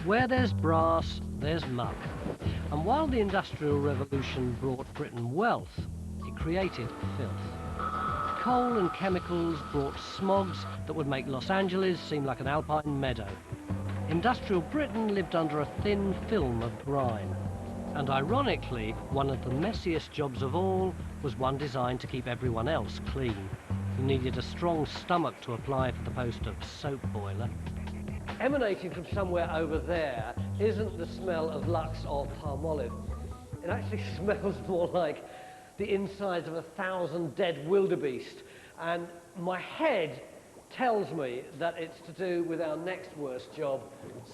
Where there's brass, there's muck. And while the Industrial Revolution brought Britain wealth, it created filth. Coal and chemicals brought smogs that would make Los Angeles seem like an alpine meadow. Industrial Britain lived under a thin film of grime. And ironically, one of the messiest jobs of all was one designed to keep everyone else clean. You needed a strong stomach to apply for the post of soap boiler. Emanating from somewhere over there isn't the smell of Lux or Palmolive. It actually smells more like the insides of 1,000 dead wildebeest. And my head tells me that it's to do with our next worst job,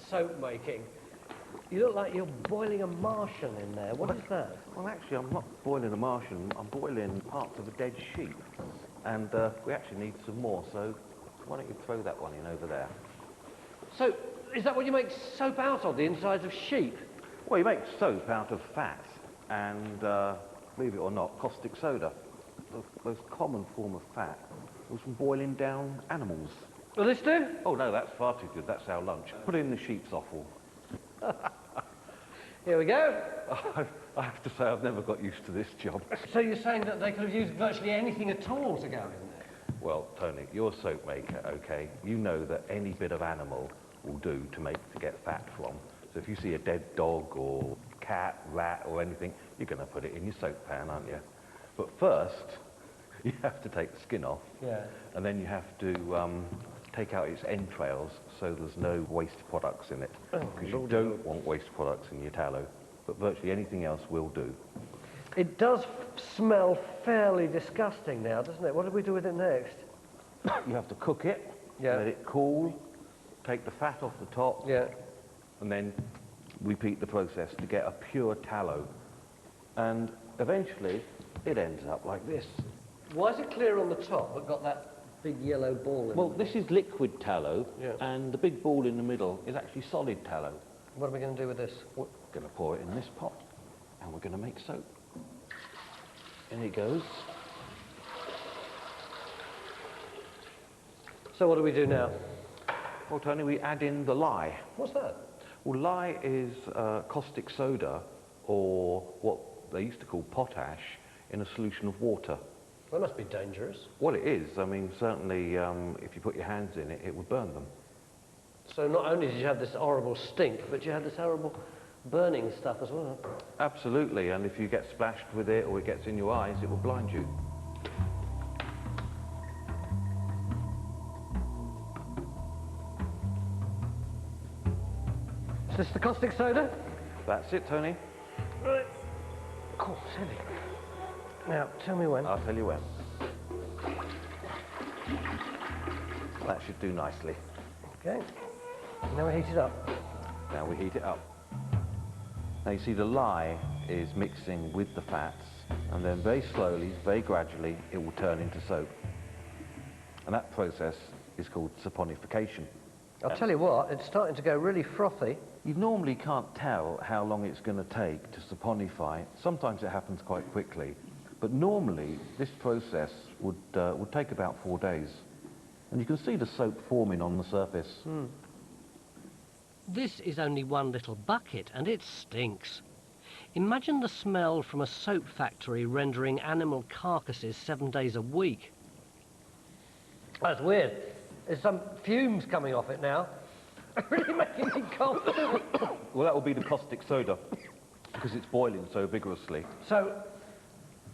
soap making. You look like you're boiling a Martian in there. What is that? Well, actually, I'm not boiling a Martian. I'm boiling parts of a dead sheep. And we actually need some more, so why don't you throw that one in over there? So, is that what you make soap out of, the insides of sheep? Well, you make soap out of fat and, believe it or not, caustic soda. The most common form of fat was from boiling down animals. Will this do? Oh, no, that's far too good. That's our lunch. Put it in the sheep's offal. Here we go. I have to say, I've never got used to this job. So you're saying that they could have used virtually anything at all to go in there? Well, Tony, you're a soap maker, okay? You know that any bit of animal will do to get fat from. So if you see a dead dog or cat, rat or anything, you're going to put it in your soap pan, aren't you? But first, you have to take the skin off. Yeah. And then you have to take out its entrails so there's no waste products in it. Because you don't want waste products in your tallow. But virtually anything else will do. It does smell fairly disgusting now, doesn't it? What do we do with it next? You have to cook it, Yeah. let it cool, take the fat off the top, Yeah. and then repeat the process to get a pure tallow. And eventually, it ends up like this. Why is it clear on the top but got that big yellow ball in Well, it? this is liquid tallow, Yeah. and the big ball in the middle is actually solid tallow. What are we going to do with this? We're going to pour it in this pot, and we're going to make soap. In it goes. So what do we do now? Well, Tony, we add in the lye. What's that? Well, lye is caustic soda, or what they used to call potash, in a solution of water. That must be dangerous. Well, it is. I mean, certainly, if you put your hands in it, it would burn them. So not only did you have this horrible stink, but you had this horrible burning stuff as well. Absolutely, and if you get splashed with it or it gets in your eyes, it will blind you. Is this the caustic soda? That's it, Tony. Right. Cool, steady. Now, tell me when. I'll tell you when. That should do nicely. Okay. Now we heat it up. Now we heat it up. Now you see the lye is mixing with the fats, and then very slowly, very gradually, it will turn into soap. And that process is called saponification. I'll tell you what, it's starting to go really frothy. You normally can't tell how long it's going to take to saponify. Sometimes it happens quite quickly, but normally this process would take about 4 days. And you can see the soap forming on the surface. This is only one little bucket, and it stinks. Imagine the smell from a soap factory rendering animal carcasses 7 days a week. That's weird. There's some fumes coming off it now. Really making me cough. Well, that will be the caustic soda, because it's boiling so vigorously. So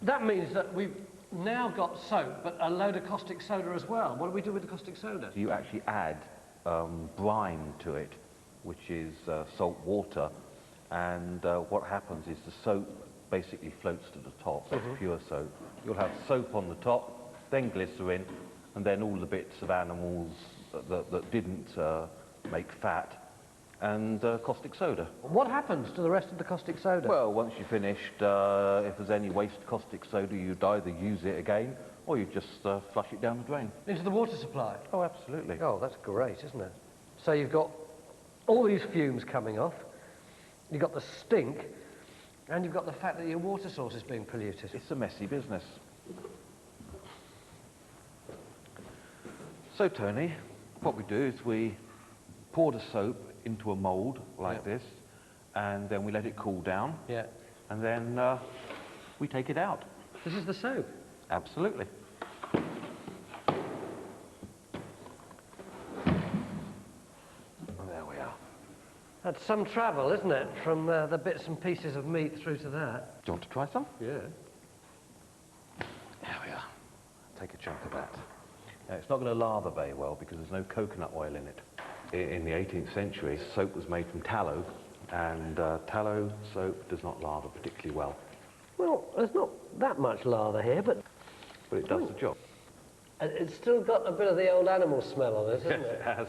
that means that we've now got soap, but a load of caustic soda as well. What do we do with the caustic soda? You actually add brine to it, which is salt water, and what happens is the soap basically floats to the top, pure soap. You'll have soap on the top, then glycerin, and then all the bits of animals that didn't make fat, and caustic soda. What happens to the rest of the caustic soda? Well, once you're finished, if there's any waste caustic soda, you'd either use it again, or you just flush it down the drain. Into the water supply? Oh, absolutely. Oh, that's great, isn't it? So you've got all these fumes coming off, you've got the stink, and you've got the fact that your water source is being polluted. It's a messy business. So, Tony, what we do is we pour the soap into a mould like this, and then we let it cool down, and then we take it out. This is the soap? Absolutely. There we are. That's some travel, isn't it, from the bits and pieces of meat through to that? Do you want to try some? Yeah. There we are. Take a chunk of that. Now, it's not going to lather very well because there's no coconut oil in it. In the 18th century, soap was made from tallow, and tallow soap does not lather particularly well. Well, there's not that much lather here, but But it does the job. it's still got a bit of the old animal smell on it, hasn't Yes, it? it has.